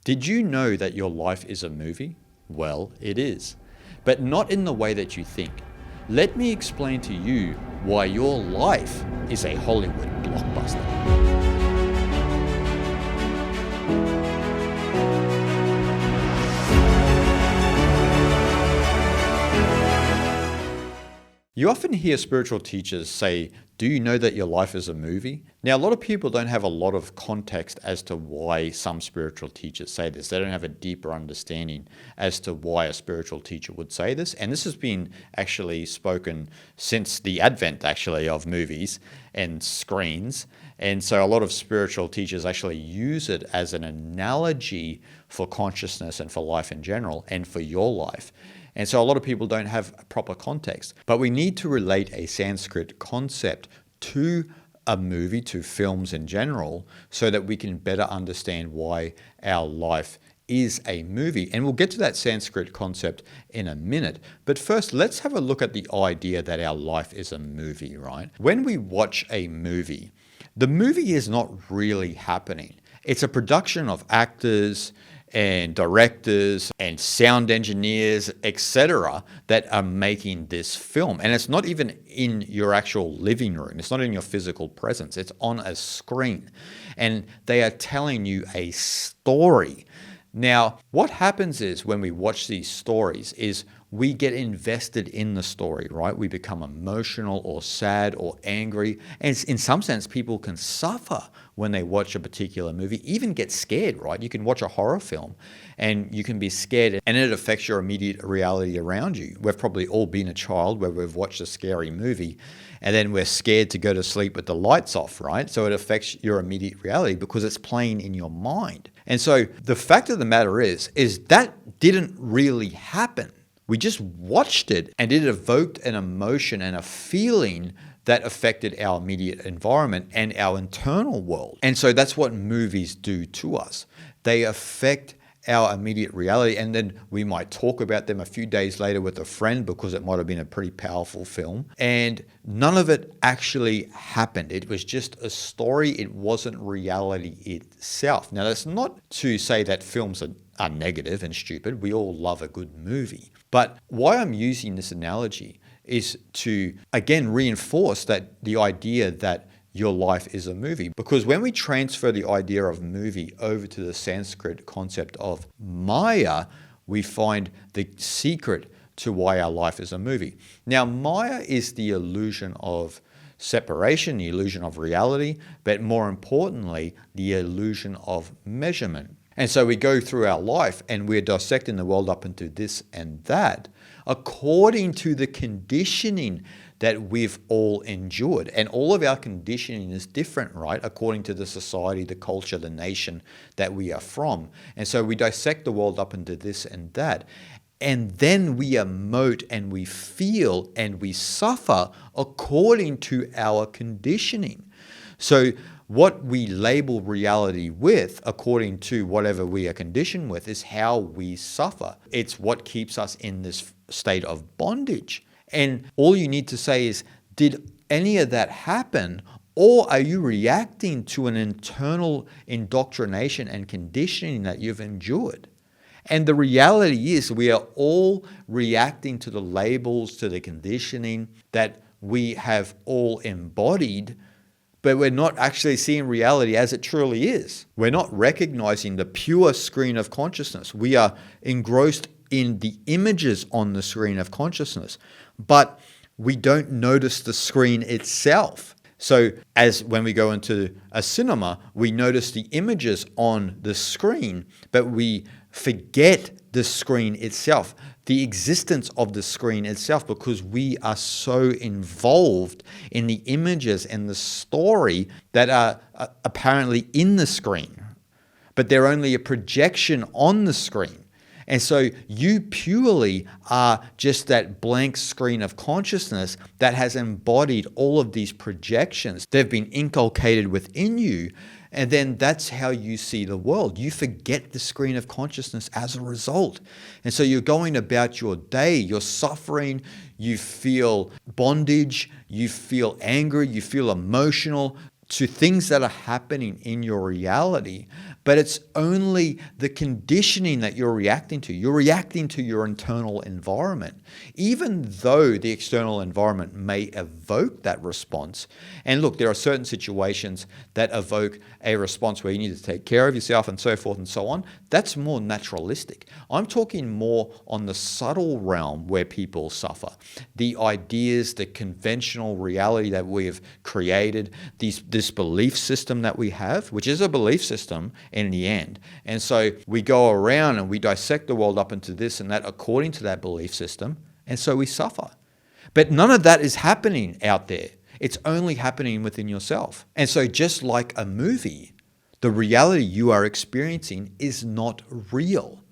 Did you know that your life is a movie? Well, it is, but not in the way that you think. Let me explain to you why your life is a Hollywood blockbuster. You often hear spiritual teachers say, do you know that your life is a movie? Now, a lot of people don't have a lot of context as to why some spiritual teachers say this. They don't have a deeper understanding as to why a spiritual teacher would say this. And this has been actually spoken since the advent, actually, of movies and screens. And so a lot of spiritual teachers actually use it as an analogy for consciousness and for life in general and for your life. And so a lot of people don't have a proper context. But we need to relate a Sanskrit concept to a movie, to films in general, so that we can better understand why our life is a movie. And we'll get to that Sanskrit concept in a minute. But first, let's have a look at the idea that our life is a movie, right? When we watch a movie, the movie is not really happening. It's a production of actors and directors and sound engineers, etc., that are making this film. And it's not even in your actual living room. It's not in your physical presence. It's on a screen. And they are telling you a story. Now, what happens is when we watch these stories is we get invested in the story, right? We become emotional or sad or angry. And in some sense, people can suffer when they watch a particular movie, even get scared, right? You can watch a horror film and you can be scared and it affects your immediate reality around you. We've probably all been a child where we've watched a scary movie and then we're scared to go to sleep with the lights off, right? So it affects your immediate reality because it's playing in your mind. And so the fact of the matter is that didn't really happen. We just watched it and it evoked an emotion and a feeling that affected our immediate environment and our internal world. And so that's what movies do to us. They affect our immediate reality, and then we might talk about them a few days later with a friend because it might have been a pretty powerful film. And none of it actually happened. It was just a story. It wasn't reality itself. Now, that's not to say that films are negative and stupid. We all love a good movie. But why I'm using this analogy is to, again, reinforce that the idea that your life is a movie. Because when we transfer the idea of movie over to the Sanskrit concept of Maya, we find the secret to why our life is a movie. Now, Maya is the illusion of separation, the illusion of reality, but more importantly, the illusion of measurement. And so we go through our life and we're dissecting the world up into this and that according to the conditioning that we've all endured. And all of our conditioning is different, right? According to the society, the culture, the nation that we are from. And so we dissect the world up into this and that. And then we emote and we feel and we suffer according to our conditioning. So what we label reality with, according to whatever we are conditioned with, is how we suffer. It's what keeps us in this state of bondage. And all you need to say is, did any of that happen? Or are you reacting to an internal indoctrination and conditioning that you've endured? And the reality is we are all reacting to the labels, to the conditioning that we have all embodied, but we're not actually seeing reality as it truly is. We're not recognizing the pure screen of consciousness. We are engrossed in the images on the screen of consciousness, but we don't notice the screen itself. So as when we go into a cinema, we notice the images on the screen, but we forget the screen itself, the existence of the screen itself, because we are so involved in the images and the story that are apparently in the screen, but they're only a projection on the screen. And so you purely are just that blank screen of consciousness that has embodied all of these projections. They've been inculcated within you. And then that's how you see the world. You forget the screen of consciousness as a result. And so you're going about your day, you're suffering, you feel bondage, you feel angry, you feel emotional to things that are happening in your reality but it's only the conditioning that you're reacting to. You're reacting to your internal environment. Even though the external environment may evoke that response, and look, there are certain situations that evoke a response where you need to take care of yourself and so forth and so on, that's more naturalistic. I'm talking more on the subtle realm where people suffer. The ideas, the conventional reality that we have created, this belief system that we have, which is a belief system in the end. And so we go around and we dissect the world up into this and that according to that belief system, and so we suffer. But none of that is happening out there. It's only happening within yourself. And so just like a movie, the reality you are experiencing is not real.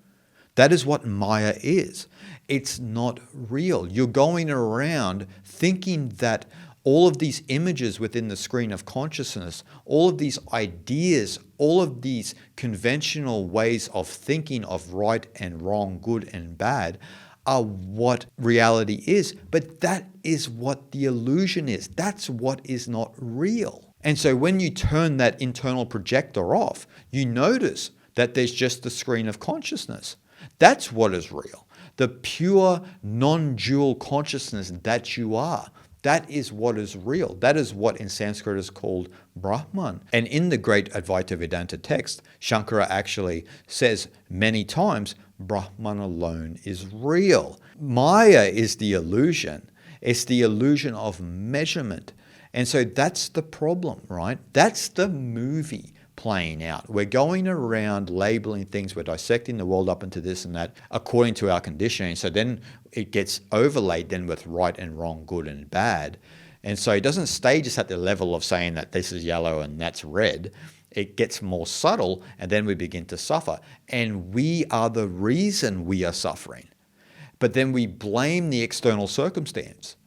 That is what Maya is. It's not real. You're going around thinking that all of these images within the screen of consciousness, all of these ideas, all of these conventional ways of thinking of right and wrong, good and bad, are what reality is. But that is what the illusion is. That's what is not real. And so when you turn that internal projector off, you notice that there's just the screen of consciousness. That's what is real. The pure, non-dual consciousness that you are. That is what is real. That is what in Sanskrit is called Brahman. And in the great Advaita Vedanta text, Shankara actually says many times, Brahman alone is real. Maya is the illusion. It's the illusion of measurement. And so that's the problem, right? That's the movie playing out. We're going around labeling things, we're dissecting the world up into this and that according to our conditioning. So then it gets overlaid then with right and wrong, good and bad. And so it doesn't stay just at the level of saying that this is yellow and that's red. It gets more subtle and then we begin to suffer. And we are the reason we are suffering. But then we blame the external circumstance.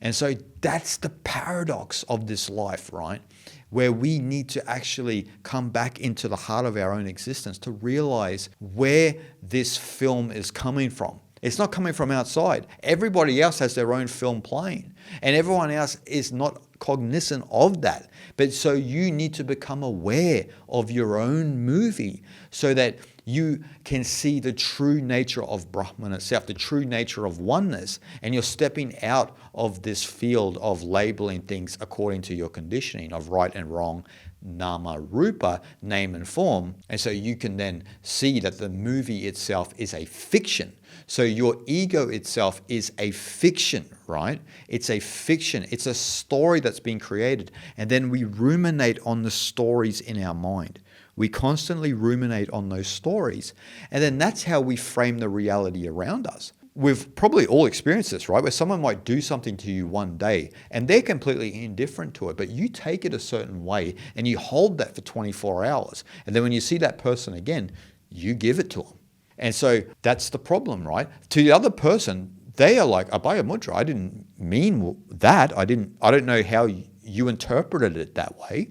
And so that's the paradox of this life, right? Where we need to actually come back into the heart of our own existence to realize where this film is coming from. It's not coming from outside. Everybody else has their own film playing, and everyone else is not cognizant of that. But so you need to become aware of your own movie so that you can see the true nature of Brahman itself, the true nature of oneness, and you're stepping out of this field of labeling things according to your conditioning of right and wrong, nama, rupa, name and form. And so you can then see that the movie itself is a fiction. So your ego itself is a fiction, right? It's a fiction. It's a story that's been created. And then we ruminate on the stories in our mind. We constantly ruminate on those stories. And then that's how we frame the reality around us. We've probably all experienced this, right? Where someone might do something to you one day and they're completely indifferent to it, but you take it a certain way and you hold that for 24 hours. And then when you see that person again, you give it to them. And so that's the problem, right? To the other person, they are like, Abhaya Mudra, I didn't mean that. I don't know how you interpreted it that way,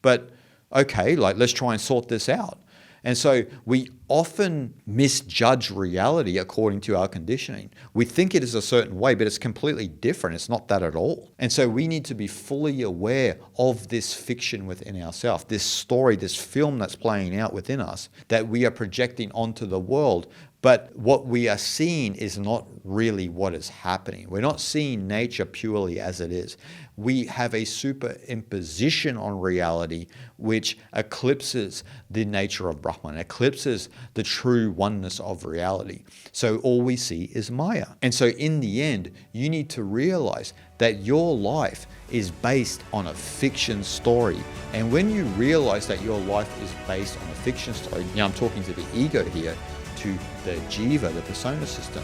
but okay, like let's try and sort this out. And so we often misjudge reality according to our conditioning. We think it is a certain way, but it's completely different. It's not that at all. And so we need to be fully aware of this fiction within ourselves, this story, this film that's playing out within us that we are projecting onto the world. But what we are seeing is not really what is happening. We're not seeing nature purely as it is. We have a superimposition on reality which eclipses the nature of Brahman, eclipses the true oneness of reality. So all we see is Maya. And so in the end, you need to realize that your life is based on a fiction story. And when you realize that your life is based on a fiction story, now I'm talking to the ego here, to the jiva, the persona system.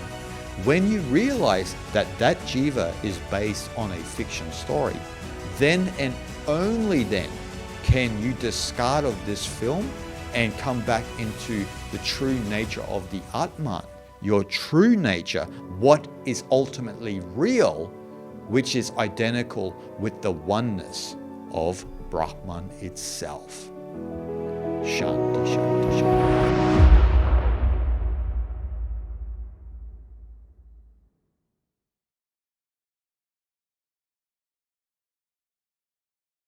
When you realize that that jiva is based on a fiction story, then and only then can you discard of this film and come back into the true nature of the Atman, your true nature, what is ultimately real, which is identical with the oneness of Brahman itself. Shanti, Shanti, Shanti.